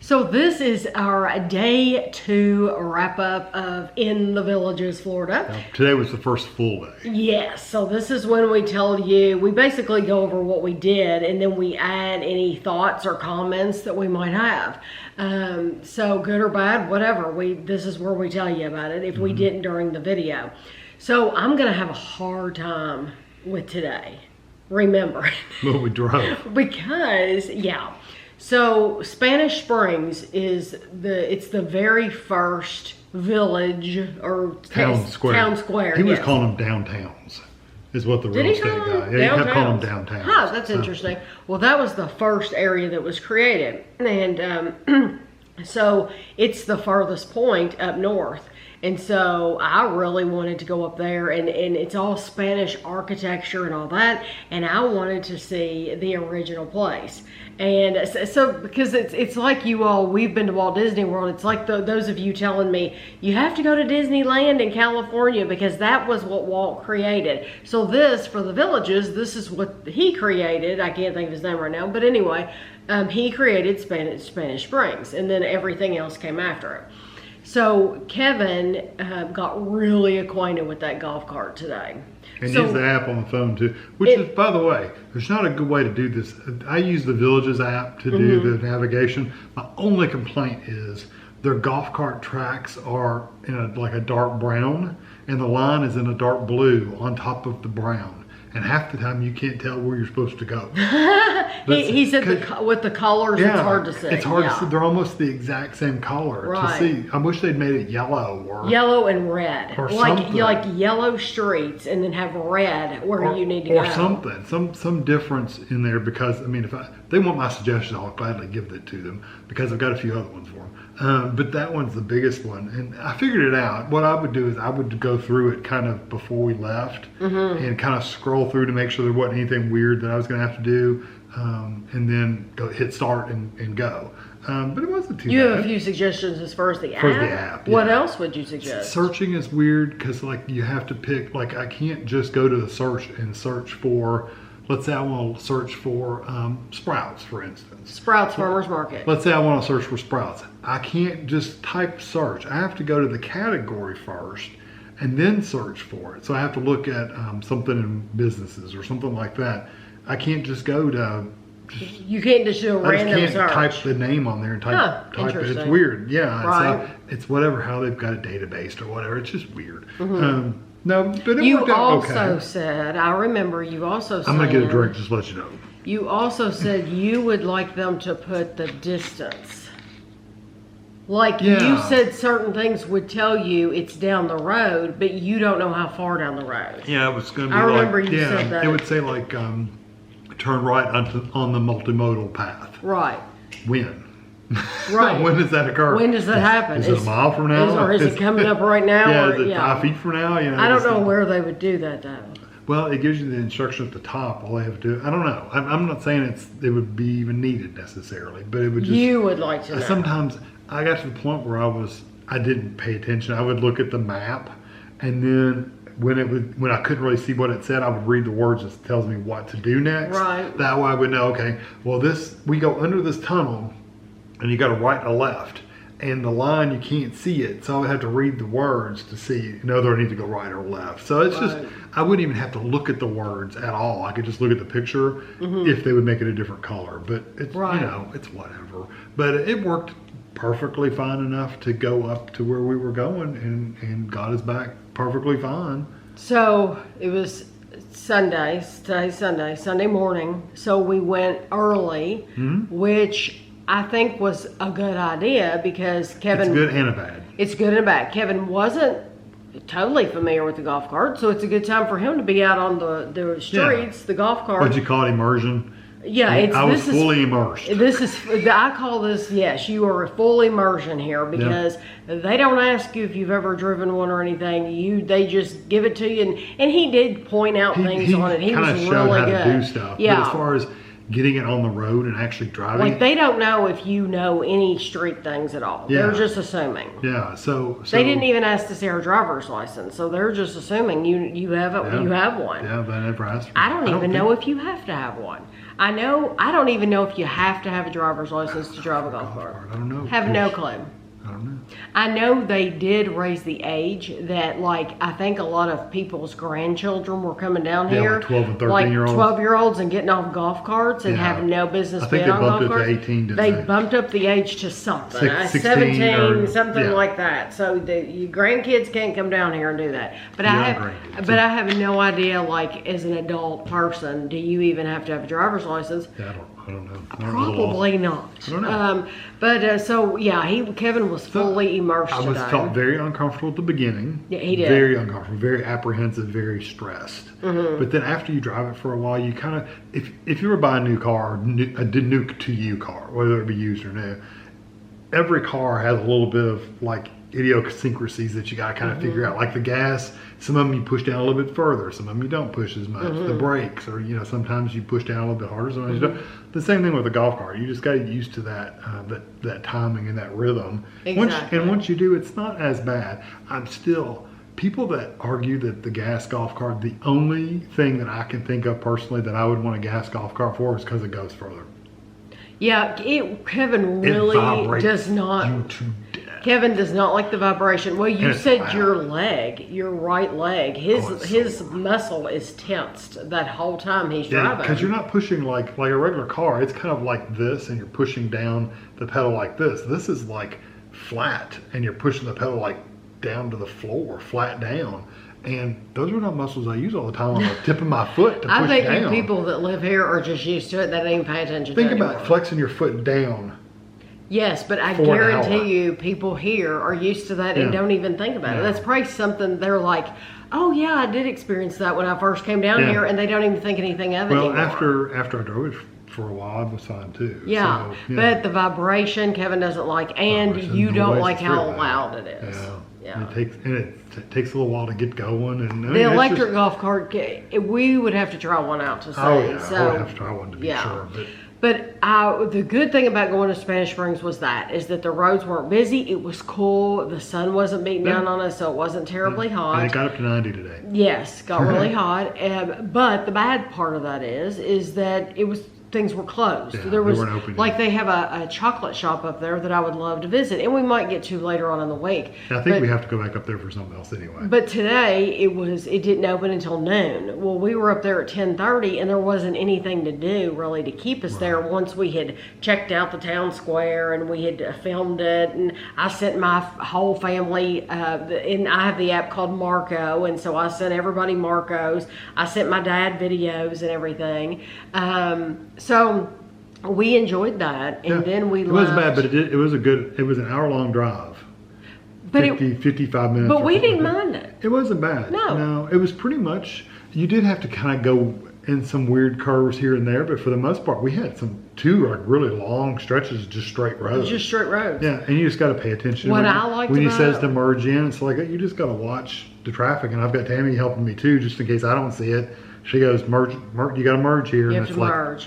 So this is our day 2 wrap up of In the Villages, Florida. Now, today was the first full day. Yes, so this is when we tell you, we basically go over what we did and then we add any thoughts or comments that we might have. So good or bad, whatever, this is where we tell you about it if we didn't during the video. So I'm gonna have a hard time with today, remember. Well, we drove. Because, yeah. So Spanish Springs is the very first village or Town square. He was yes. calling them downtowns, is what the real estate guy. Yeah, he kept calling them downtowns. Huh, that's interesting. Well, that was the first area that was created, and so it's the furthest point up north. And so I really wanted to go up there, and it's all Spanish architecture and all that, and I wanted to see the original place. And so because it's like you all, we've been to Walt Disney World, it's like those of you telling me, you have to go to Disneyland in California because that was what Walt created. So this, for the villages, this is what he created. I can't think of his name right now, but anyway, he created Spanish Springs, and then everything else came after it. So Kevin got really acquainted with that golf cart today. And use the app on the phone too, which is, by the way, there's not a good way to do this. I use the Villages app to do the navigation. My only complaint is their golf cart tracks are in like a dark brown, and the line is in a dark blue on top of the brown. And half the time you can't tell where you're supposed to go. he said with the colors, it's hard to see. It's hard to see. They're almost the exact same color to see. I wish they'd made it yellow yellow and red, or like yellow streets, and then have red where you need to go. Or something, some difference in there. Because I mean, if they want my suggestion, I'll gladly give it to them because I've got a few other ones for them. But that one's the biggest one, and I figured it out. What I would do is I would go through it kind of before we left and kind of scroll through to make sure there wasn't anything weird that I was going to have to do, and then go hit start and go. But it wasn't too bad. You have a few suggestions as far as the app? For the app, yeah. What else would you suggest? Searching is weird because like you have to pick, like I can't just go to the search and search for, let's say I want to search for Sprouts, for instance. Sprouts Farmers Market. Let's say I want to search for Sprouts. I can't just type search. I have to go to the category first and then search for it. So I have to look at something in businesses or something like that. I can't just go to... You can't just do a random search. I can't type the name on there and type it. It's weird. Yeah. Right. It's whatever, how they've got a database or whatever. It's just weird. No, but it worked out okay. You also said, I remember you also said... I'm going to get a drink, just to let you know. You also said you would like them to put the distance. Like you said certain things would tell you it's down the road, but you don't know how far down the road. Yeah, it was going to be I remember you said that. It would say like turn right on the multimodal path. Right. When? Right. When does that occur? When does that happen? Is it a mile from now? Or is it coming up right now? Yeah, or, is it 5 feet from now? You know, I don't know where they would do that though. Well, it gives you the instruction at the top. All they have to do, I don't know. I'm not saying it would be even needed necessarily, but it would just... You would like to know. Sometimes I got to the point where I didn't pay attention. I would look at the map, and then when I couldn't really see what it said, I would read the words that tells me what to do next. Right. That way I would know, okay, well we go under this tunnel, and you got a right and a left. And the line, you can't see it. So I would have to read the words to see, whether I need to go right or left. So it's just, I wouldn't even have to look at the words at all. I could just look at the picture if they would make it a different color. But it's, it's whatever. But it worked perfectly fine enough to go up to where we were going and got us back perfectly fine. So it was Sunday morning. So we went early, which I think was a good idea because Kevin... It's good and a bad. It's good and bad. Kevin wasn't totally familiar with the golf cart, so it's a good time for him to be out on the streets, the golf cart. What'd you call it, immersion? Yeah, I was fully immersed. I call this, yes, you are a full immersion here because they don't ask you if you've ever driven one or anything. They just give it to you, and he did point out things on it. He was really good. Kind of showed how to do stuff. Yeah. But as far as getting it on the road and actually driving. Like they don't know if you know any street things at all. Yeah. They're just assuming. Yeah. So they didn't even ask to see our driver's license, so they're just assuming you have one. Yeah, they never asked. I don't even know if you have to have one. I know. I don't even know if you have to have a driver's license to drive a golf cart. I don't know. Have no clue. I don't know. I know they did raise the age that, like, I think a lot of people's grandchildren were coming down here. Like 12 and 13-year-olds. Like 12-year-olds and getting off golf carts and having no business being on golf carts. I think they bumped it to 18, They bumped up the age to something. 16 17, or, something like that. So your grandkids can't come down here and do that. But I have no idea, like, as an adult person, do you even have to have a driver's license? Yeah, I don't know. Probably not. I don't know. So yeah, Kevin was fully immersed. I felt very uncomfortable at the beginning. Yeah, he did. Very uncomfortable, very apprehensive, very stressed. But then after you drive it for a while, you kind of, if you were buying a new car, a new to you car, whether it be used or new, every car has a little bit of like idiosyncrasies that you got to kind of figure out. Like the gas, some of them you push down a little bit further, some of them you don't push as much. The brakes, or sometimes you push down a little bit harder, sometimes you don't. The same thing with a golf cart. You just got to get used to that timing and that rhythm. Exactly. Once you do, it's not as bad. People that argue that the gas golf cart, the only thing that I can think of personally that I would want a gas golf cart for is because it goes further. Yeah, Kevin really does not. Kevin does not like the vibration. Well, you said your right leg, his muscle is tensed that whole time he's driving. Because you're not pushing like a regular car. It's kind of like this, and you're pushing down the pedal like this. This is like flat, and you're pushing the pedal like down to the floor, flat down. And those are not muscles I use all the time on the tip of my foot to push down. I think people that live here are just used to it. They don't even pay attention to it. Think about flexing your foot down. Yes, but I guarantee you people here are used to that and don't even think about it. That's probably something they're like, oh yeah, I did experience that when I first came down here, and they don't even think anything of it anymore. After I drove it for a while, I was fine too. Yeah, so, but the vibration Kevin doesn't like, and you don't like how loud it is. Yeah. It takes a little while to get going. And the electric golf cart, we would have to try one out to see. I would have to try one to be sure. But the good thing about going to Spanish Springs is that the roads weren't busy. It was cool. The sun wasn't beating down on us, so it wasn't terribly hot. And it got up to 90 today. Yes, got really hot. But the bad part of that is that things were closed. Yeah, there was they weren't open like yet. they have a chocolate shop up there that I would love to visit, and we might get to later on in the week. I think we have to go back up there for something else anyway. But today it didn't open until noon. Well, we were up there at 10:30, and there wasn't anything to do really to keep us there once we had checked out the town square and we had filmed it. And I sent my whole family, and I have the app called Marco, and so I sent everybody Marcos. I sent my dad videos and everything. So we enjoyed that, and then we left. It wasn't bad, but it was an hour-long drive. But 55 minutes. But we didn't mind it. It wasn't bad. No, it was pretty much, you did have to kind of go in some weird curves here and there, but for the most part, we had two like really long stretches of just straight roads. Just straight roads. Yeah, and you just got to pay attention. What I liked when he about says it, to merge in, it's like you just got to watch the traffic, and I've got Tammy helping me too, just in case I don't see it. She goes, merge, you got to merge here. You have to merge,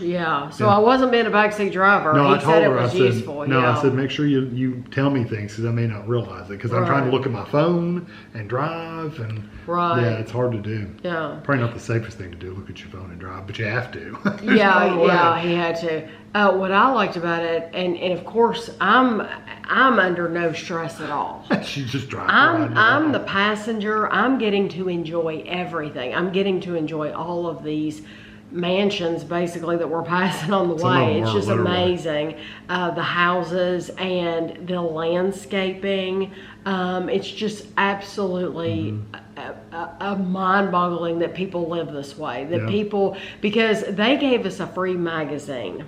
So I wasn't being a backseat driver. No, he I told said her, it was useful. No, I said, make sure you tell me things because I may not realize it because I'm trying to look at my phone and drive and yeah, it's hard to do. Yeah. Probably not the safest thing to do, look at your phone and drive, but you have to. Yeah, he had to. What I liked about it, and of course, I'm under no stress at all. She's just driving. I'm the passenger. I'm getting to enjoy everything. I'm getting to enjoy all of these mansions basically that we're passing on the way. It's just amazing. The houses and the landscaping. It's just absolutely a mind-boggling that people live this way. That people, because they gave us a free magazine.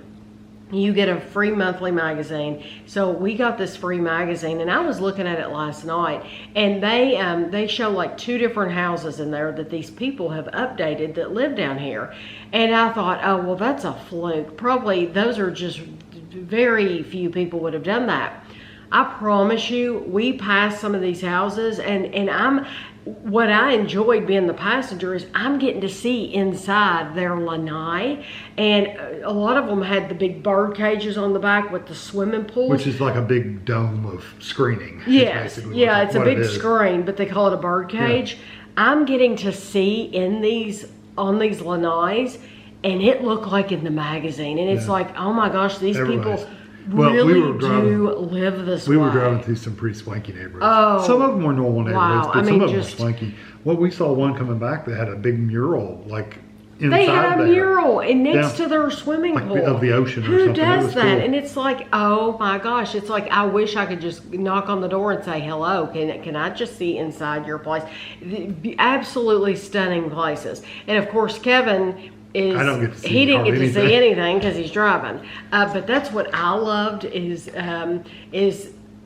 You get a free monthly magazine. So we got this free magazine, and I was looking at it last night, and they show like 2 different houses in there that these people have updated that live down here. And I thought, oh, well, that's a fluke. Probably those are just very few people would have done that. I promise you, we passed some of these houses, and what I enjoyed being the passenger is I'm getting to see inside their lanai, and a lot of them had the big bird cages on the back with the swimming pools. Which is like a big dome of screening. Yes, it's a big screen, but they call it a bird cage. I'm getting to see on these lanais, and it looked like in the magazine. And it's like, oh my gosh, these people Well, really do live this way. We were driving through some pretty swanky neighborhoods. Oh, some of them were normal neighborhoods, but some of them were just swanky. Well, we saw one coming back that had a big mural, like inside they had a there. mural and next to their swimming like pool of the ocean or Who something. does that? Cool. And it's like, oh my gosh, it's like I wish I could just knock on the door and say hello. Can I just see inside your place? Absolutely stunning places. And of course, Kevin is, I don't get to see he didn't get to anything. see anything because he's driving. But that's what I loved is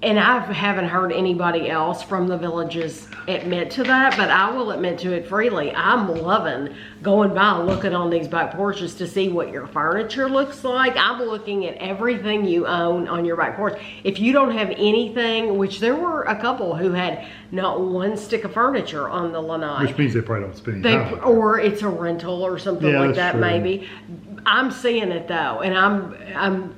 and I haven't heard anybody else from the villages admit to that, but I will admit to it freely. I'm loving going by and looking on these back porches to see what your furniture looks like. I'm looking at everything you own on your back porch. If you don't have anything, which there were a couple who had not one stick of furniture on the lanai. Which means they probably don't spend any time. Or it's a rental or something like that, true. maybe. I'm seeing it though, and I'm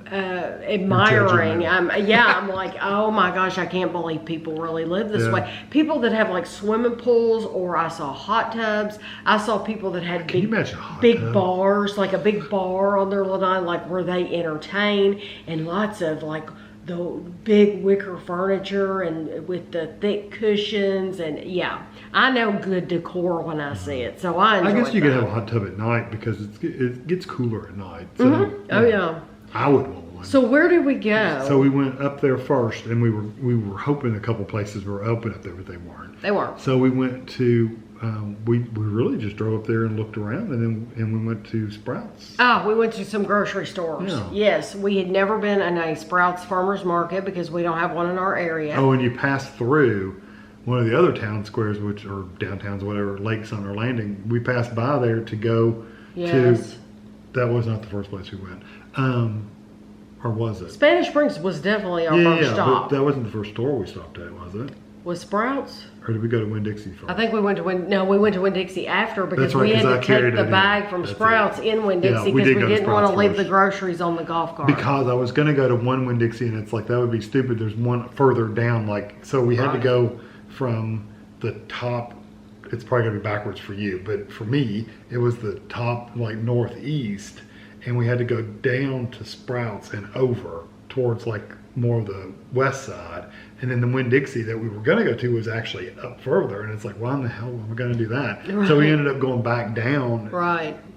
admiring. I'm like, oh my gosh, I can't believe people really live this way. People that have like swimming pools, or I saw hot tubs. I saw people that had big bars, like a big bar on their lanai, like where they entertain, and lots of like the big wicker furniture and with the thick cushions, and I know good decor when I see it, so I enjoy guess you could have a hot tub at night because it gets cooler at night. So, I would want one. So where did we go? So we went up there first, and we were hoping a couple places were open up there, but they weren't. They weren't. So we went to we really just drove up there and looked around, and we went to Sprouts. We went to some grocery stores. Yeah. Yes, we had never been in a Sprouts farmers market because we don't have one in our area. Oh, and you passed through one of the other town squares, which are downtowns, whatever, Lakes on our Landing. We passed by there to go to. That was not the first place we went, or was it? Spanish Springs was definitely our first stop. But that wasn't the first store we stopped at, was it? Was Sprouts? Or did we go to Windixie first? I think we went to Winn-Dixie after because we had to take the bag from Sprouts in Winn-Dixie because we didn't want to leave the groceries on the golf cart. Because I was going to go to one Winn-Dixie, and it's like, that would be stupid. There's one further down, like, so we had to go from the top. It's probably going to be backwards for you, but for me, it was the top, like, northeast, and we had to go down to Sprouts and over towards, like, more of the west side. And then the Winn-Dixie that we were going to go to was actually up further, and it's like, why in the hell am I going to do that? Right. So we ended up going back down,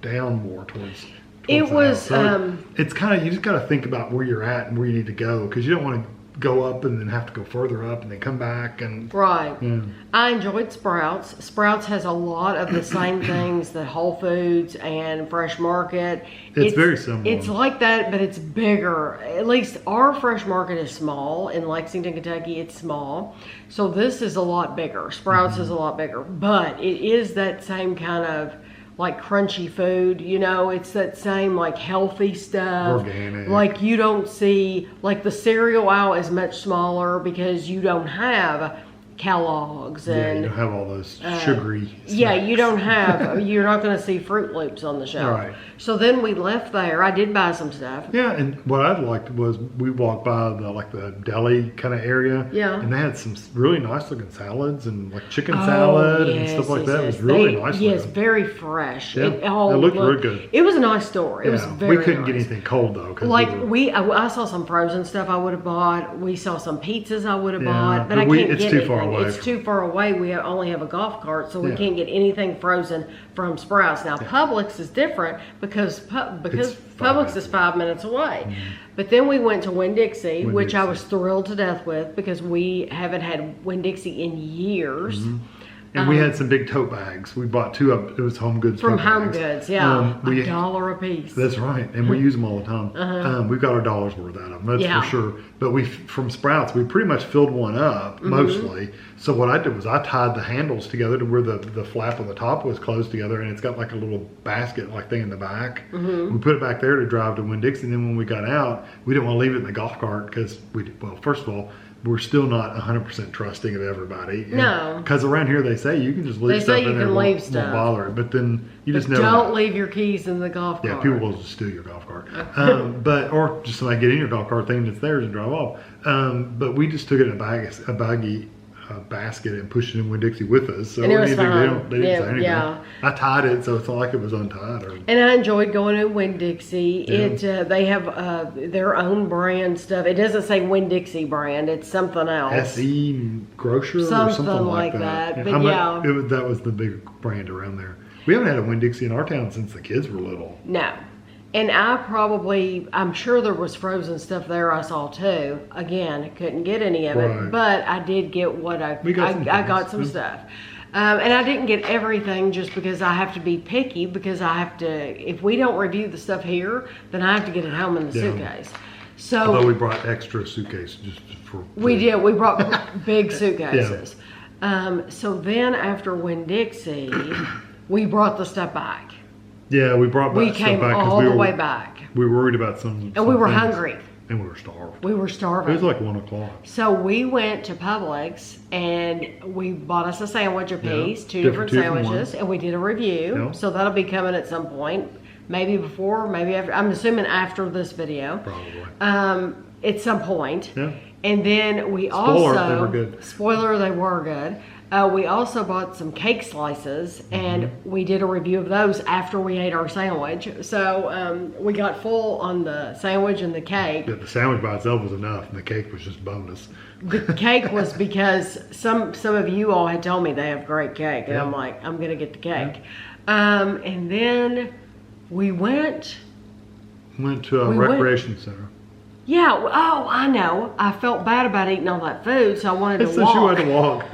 down more towards it was. So it's kind of, you just got to think about where you're at and where you need to go, because you don't want to go up and then have to go further up and then come back and I enjoyed Sprouts. Sprouts has a lot of the same things that Whole Foods and Fresh Market. It's very similar. It's like that, but it's bigger. At least our Fresh Market is small in Lexington, Kentucky. It's small, so this is a lot bigger. Sprouts is a lot bigger, but it is that same kind of like crunchy food, you know, it's that same like healthy stuff. Organic. Like you don't see, like the cereal aisle is much smaller because you don't have Kellogg's and you don't have all those sugary snacks. you don't have, you're not going to see Fruit Loops on the shelf. Right. So then we left there. I did buy some stuff. Yeah, and what I liked was we walked by the deli kind of area. Yeah. And they had some really nice looking salads and like chicken salad and stuff like that. It was really nice. Yes, very fresh. Yeah, it looked really good. It was a nice store. It was very We couldn't nice. get anything cold though. Like I saw some frozen stuff I would have bought. We saw some pizzas I would have bought, but I can't it's get too anything. far away. It's too far away. We only have a golf cart, so we can't get anything frozen from Sprouts. Now Publix is different because Publix is 5 minutes away. Mm-hmm. But then we went to Winn-Dixie, which I was thrilled to death with because we haven't had Winn-Dixie in years. Mm-hmm. And we had some big tote bags. We bought two of it was Home Goods from tote Home bags. Goods, $1 a piece. That's right, and we use them all the time. We've got our dollars worth out of them, that's for sure. But from Sprouts, we pretty much filled one up mostly. So what I did was I tied the handles together to where the flap on the top was closed together, and it's got like a little basket like thing in the back. We put it back there to drive to Winn-Dixie. And then when we got out, we didn't want to leave it in the golf cart because first of all, we're still not 100% trusting of everybody. No. Because around here they say you can just leave stuff in there and won't bother it. But then you just never don't leave your keys in the golf cart. Yeah, people will just steal your golf cart. Or just somebody get in your golf cart thinking it's theirs and drive off. But we just took it in a baggie basket and pushed it in Windixie with us. So and it was anything, fine. they didn't say anything. Yeah. I tied it, so it's not like it was untied. And I enjoyed going to Windixie. Yeah. They have their own brand stuff. It doesn't say Windixie brand. It's something else. SE Grocer or something like that. But yeah. That was the big brand around there. We haven't had a Windixie in our town since the kids were little. No. And I'm sure there was frozen stuff there I saw too. Again, couldn't get any of it, but I did get I got some stuff. And I didn't get everything just because I have to be picky, because I have to, if we don't review the stuff here, then I have to get it home in the suitcase. So, although we brought extra suitcases just for. We did. We brought big suitcases. So then after Winn-Dixie, we brought the stuff back. Yeah, we brought back We came all the way back. We were worried about some And we were things, hungry. And we were starved. We were starving. It was like 1 o'clock. So we went to Publix and we bought us a sandwich apiece, two different sandwiches, and we did a review. So that'll be coming at some point. Maybe before, maybe after. I'm assuming after this video. Probably. At some point. Yeah. And then we they were good. Spoiler, they were good. We also bought some cake slices, and we did a review of those after we ate our sandwich. So we got full on the sandwich and the cake. Yeah, the sandwich by itself was enough, and the cake was just bonus. The cake was because some of you all had told me they have great cake, and I'm like, I'm gonna get the cake. And then we went to a recreation center. Yeah, oh, I know. I felt bad about eating all that food, so I wanted to walk. So she wanted to walk.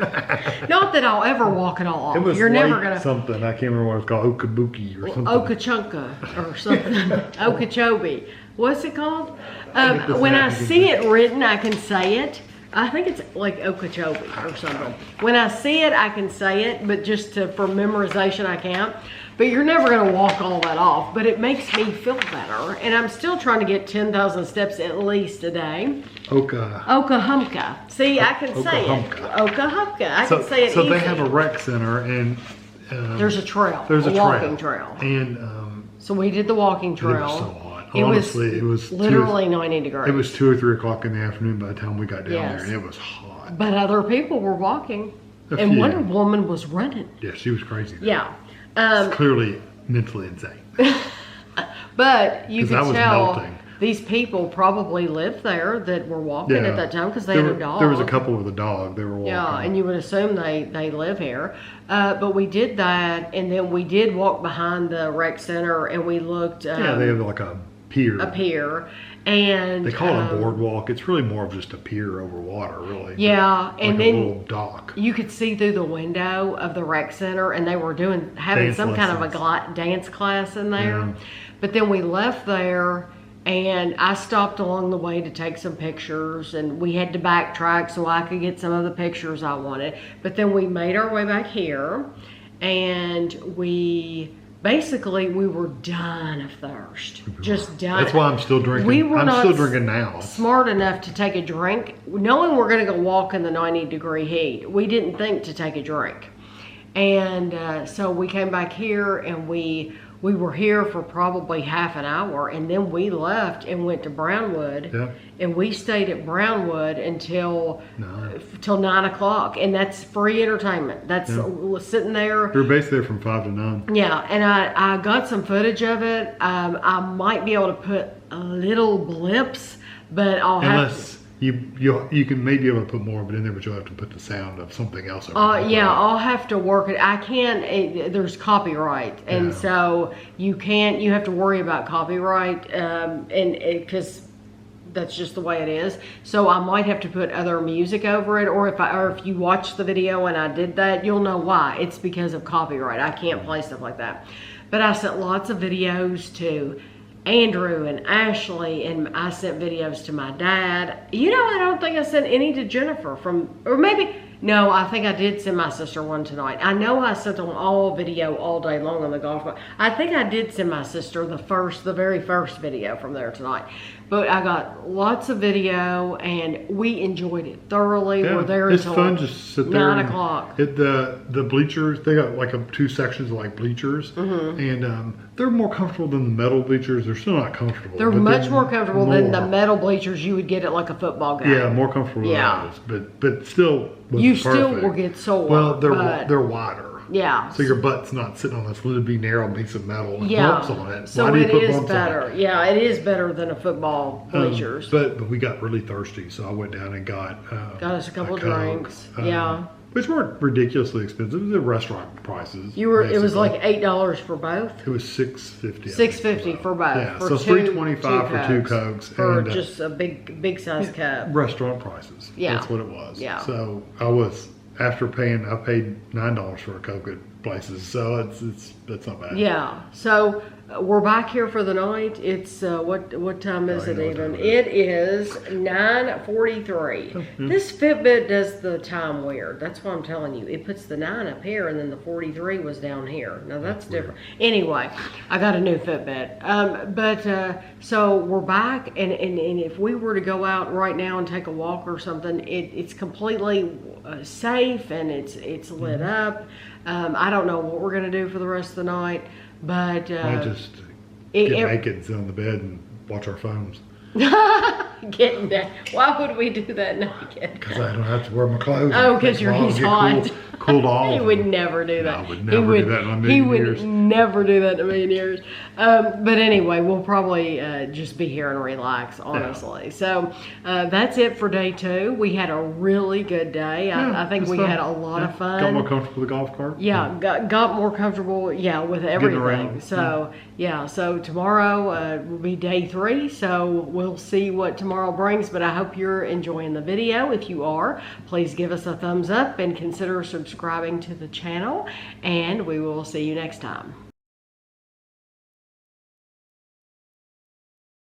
Not that I'll ever walk it all off. It was You're never gonna something. I can't remember what it's called. Okabuki or something. Okachunka or something. Okeechobee. What's it called? When I see it written, I can say it. I think it's like Okeechobee or something. When I see it, I can say it, but just for memorization, I can't. But you're never going to walk all that off. But it makes me feel better. And I'm still trying to get 10,000 steps at least a day. Okahumpka. See, I can say it. Okahumpka. I can say it So easy. they have a rec center and... there's a trail. There's a walking trail. And... so we did the walking trail. It was so hot. Honestly, it was literally 90 degrees. It was 2 or 3 o'clock in the afternoon by the time we got down there, and it was hot. But other people were walking. And one woman was running. Yeah, she was crazy. Though. Yeah. Clearly mentally insane. But you could tell melting. These people probably lived there that were walking at that time because they had a dog. There was a couple with a dog. They were walking. Yeah, and you would assume they live here. But we did that, and then we did walk behind the rec center, and we looked. They have like a pier. A pier. And they call it a boardwalk. It's really more of just a pier over water, really. Yeah, like and a then little dock. You could see through the window of the rec center, and they were having dance some lessons. kind of a dance class in there. Yeah. But then we left there, and I stopped along the way to take some pictures, and we had to backtrack so I could get some of the pictures I wanted. But then we made our way back here, and we were done of thirst. Just done. That's why I'm still drinking. I'm still drinking now. Smart enough to take a drink. Knowing we're going to go walk in the 90-degree heat, we didn't think to take a drink. And so we came back here, and we were here for probably half an hour, and then we left and went to Brownwood. Yeah. And we stayed at Brownwood until 9 o'clock, and that's free entertainment. That's sitting there. We were basically there from 5 to 9. Yeah, and I got some footage of it. I might be able to put little blips, but I'll have to. You can maybe be able to put more of it in there, but you'll have to put the sound of something else over it. Yeah, I'll have to work it. I can't. There's copyright, and so you have to worry about copyright, and because that's just the way it is. So I might have to put other music over it, or if you watch the video and I did that, you'll know why. It's because of copyright. I can't play stuff like that. But I sent lots of videos to Andrew and Ashley, and I sent videos to my dad. I don't think I sent any to Jennifer no, I think I did send my sister one tonight. I know I sent them all video all day long on the golf course. I think I did send my sister the very first video from there tonight. but I got lots of video and we enjoyed it thoroughly. Yeah, We're there it's until fun just sit there 9 o'clock. The bleachers, they got like two sections of like bleachers, and they're more comfortable than the metal bleachers. They're still not comfortable. They're much more comfortable than the metal bleachers you would get at like a football game. Yeah, more comfortable than those, but still you still will get sore. Well, they're wider. Yeah. So your butt's not sitting on this little narrow piece of metal with yeah. bumps on it. So Why do you it put is bumps better. on it? Yeah, it is better than a football bleachers. But we got really thirsty, so I went down and got us a couple Coke, drinks. Yeah. Which weren't ridiculously expensive. The restaurant prices. It was like $8 for both. It was $6.50. $6.50 for both. Yeah, for so $3.25 for 2 Cokes for just a big size cup. Restaurant prices. Yeah, that's what it was. Yeah. So I paid $9 for a Coke at places, so that's not bad. Yeah. So we're back here for the night. It's what time is it even? It is 9:43. This Fitbit does the time weird. That's what I'm telling you. It puts the 9 up here and then the 43 was down here. Now that's different. Anyway, I got a new Fitbit. So we're back, and if we were to go out right now and take a walk or something, it's completely safe and it's lit up. I don't know what we're gonna do for the rest of the night, but I just get naked and sit on the bed and watch our phones. Getting that. Why would we do that naked? Because I don't have to wear my clothes. Oh, because he's hot. Cooled off. He would never do that. No, I would never do that in a million years. He would never do that in a million years. But anyway, we'll probably just be here and relax, honestly. Yeah. So that's it for day 2. We had a really good day. Yeah, I think we had a lot of fun. Got more comfortable with the golf cart. Yeah, got more comfortable. with everything. So so tomorrow will be day 3. So we'll see what tomorrow brings. But I hope you're enjoying the video. If you are, please give us a thumbs up and consider subscribing to the channel. And we will see you next time.